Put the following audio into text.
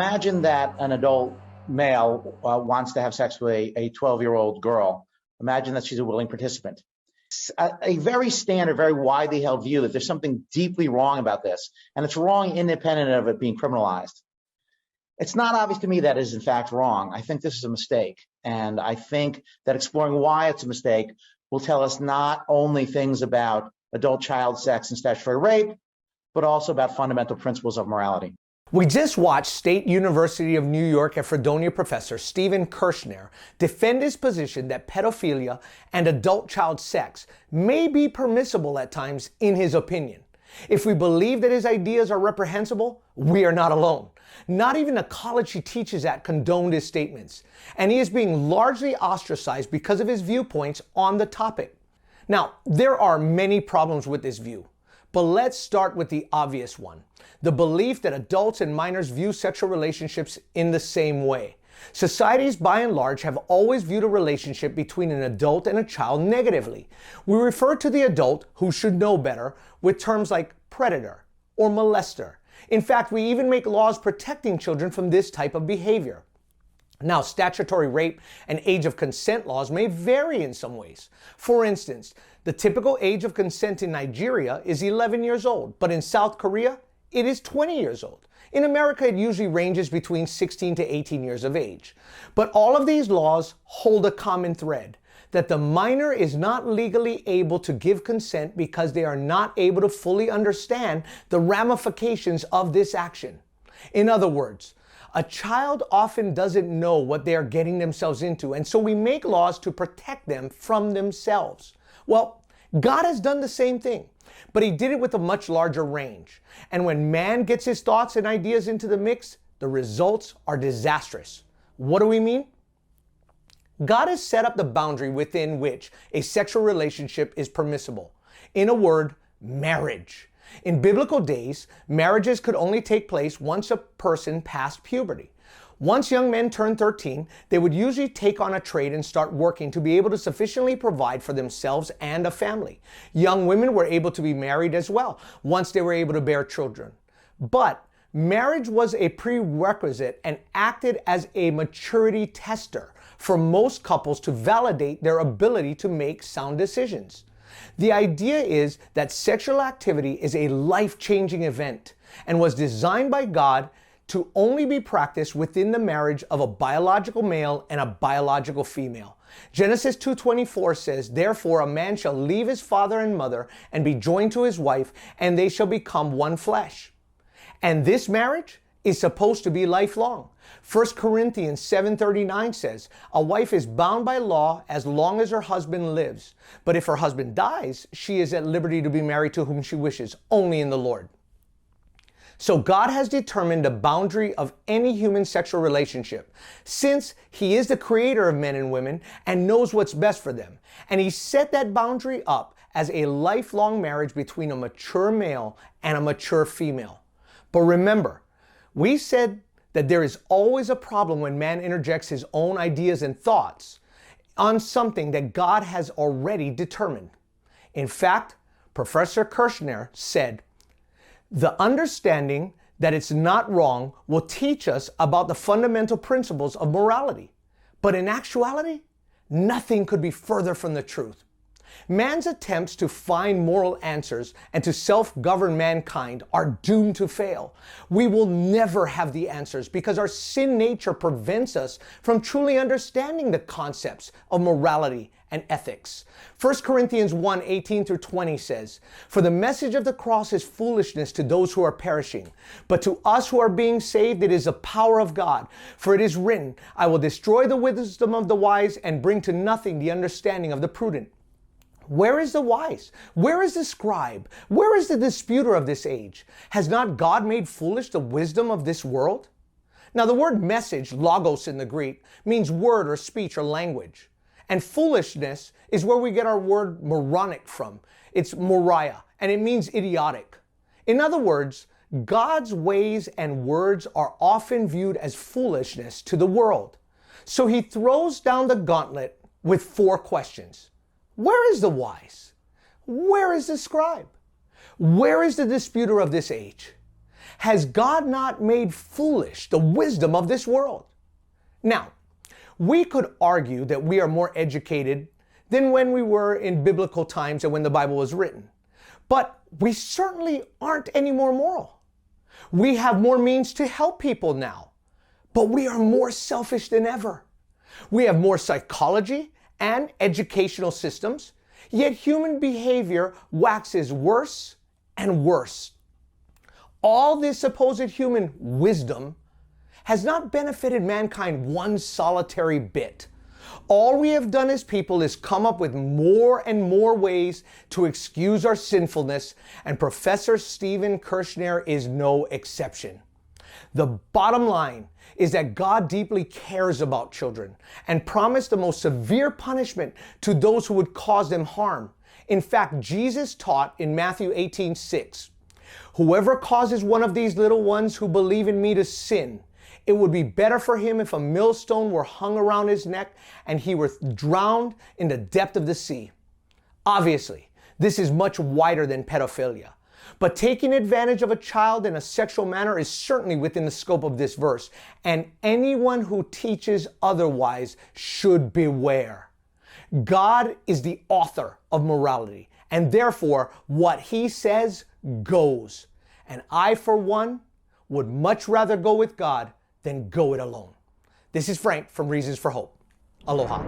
Imagine that an adult male wants to have sex with a 12-year-old girl. Imagine that she's a willing participant. A very standard, very widely held view that there's something deeply wrong about this, and it's wrong independent of it being criminalized. It's not obvious to me that is in fact wrong. I think this is a mistake, and I think that exploring why it's a mistake will tell us not only things about adult-child sex and statutory rape, but also about fundamental principles of morality. We just watched State University of New York at Fredonia Professor Stephen Kershnar defend his position that pedophilia and adult-child sex may be permissible at times in his opinion. If we believe that his ideas are reprehensible, we are not alone. Not even the college he teaches at condoned his statements, and he is being largely ostracized because of his viewpoints on the topic. Now, there are many problems with this view, but let's start with the obvious one. The belief that adults and minors view sexual relationships in the same way. Societies, by and large, have always viewed a relationship between an adult and a child negatively. We refer to the adult, who should know better, with terms like predator or molester. In fact, we even make laws protecting children from this type of behavior. Now, statutory rape and age of consent laws may vary in some ways. For instance, the typical age of consent in Nigeria is 11 years old, but in South Korea, it is 20 years old. In America, it usually ranges between 16 to 18 years of age. But all of these laws hold a common thread, that the minor is not legally able to give consent because they are not able to fully understand the ramifications of this action. In other words, a child often doesn't know what they are getting themselves into, and so we make laws to protect them from themselves. Well, God has done the same thing, but he did it with a much larger range. And when man gets his thoughts and ideas into the mix, the results are disastrous. What do we mean? God has set up the boundary within which a sexual relationship is permissible. In a word, marriage. In biblical days, marriages could only take place once a person passed puberty. Once young men turned 13, they would usually take on a trade and start working to be able to sufficiently provide for themselves and a family. Young women were able to be married as well, once they were able to bear children. But marriage was a prerequisite and acted as a maturity tester for most couples to validate their ability to make sound decisions. The idea is that sexual activity is a life-changing event and was designed by God to only be practiced within the marriage of a biological male and a biological female. Genesis 2:24 says, "Therefore a man shall leave his father and mother and be joined to his wife, and they shall become one flesh." And this marriage is supposed to be lifelong. 1 Corinthians 7:39 says, "A wife is bound by law as long as her husband lives. But if her husband dies, she is at liberty to be married to whom she wishes, only in the Lord." So God has determined the boundary of any human sexual relationship, since he is the creator of men and women and knows what's best for them. And he set that boundary up as a lifelong marriage between a mature male and a mature female. But remember, we said that there is always a problem when man interjects his own ideas and thoughts on something that God has already determined. In fact, Professor Kershnar said, "The understanding that it's not wrong will teach us about the fundamental principles of morality. But in actuality, nothing could be further from the truth. Man's attempts to find moral answers and to self-govern mankind are doomed to fail. We will never have the answers because our sin nature prevents us from truly understanding the concepts of morality and ethics. 1 Corinthians 1:18-20 says, "For the message of the cross is foolishness to those who are perishing, but to us who are being saved it is the power of God. For it is written, I will destroy the wisdom of the wise and bring to nothing the understanding of the prudent." Where is the wise? Where is the scribe? Where is the disputer of this age? Has not God made foolish the wisdom of this world? Now the word message, logos in the Greek, means word or speech or language. And foolishness is where we get our word moronic from. It's moria, and it means idiotic. In other words, God's ways and words are often viewed as foolishness to the world. So he throws down the gauntlet with 4 questions. Where is the wise? Where is the scribe? Where is the disputer of this age? Has God not made foolish the wisdom of this world? Now, we could argue that we are more educated than when we were in biblical times and when the Bible was written. But we certainly aren't any more moral. We have more means to help people now, but we are more selfish than ever. We have more psychology and educational systems, yet human behavior waxes worse and worse. All this supposed human wisdom has not benefited mankind one solitary bit. All we have done as people is come up with more and more ways to excuse our sinfulness, and Professor Stephen Kershnar is no exception. The bottom line is that God deeply cares about children and promised the most severe punishment to those who would cause them harm. In fact, Jesus taught in Matthew 18:6, "Whoever causes one of these little ones who believe in me to sin, it would be better for him if a millstone were hung around his neck and he were drowned in the depth of the sea." Obviously, this is much wider than pedophilia. But taking advantage of a child in a sexual manner is certainly within the scope of this verse, and anyone who teaches otherwise should beware. God is the author of morality, and therefore what he says goes. And I, for one, would much rather go with God than go it alone. This is Frank from Reasons for Hope. Aloha.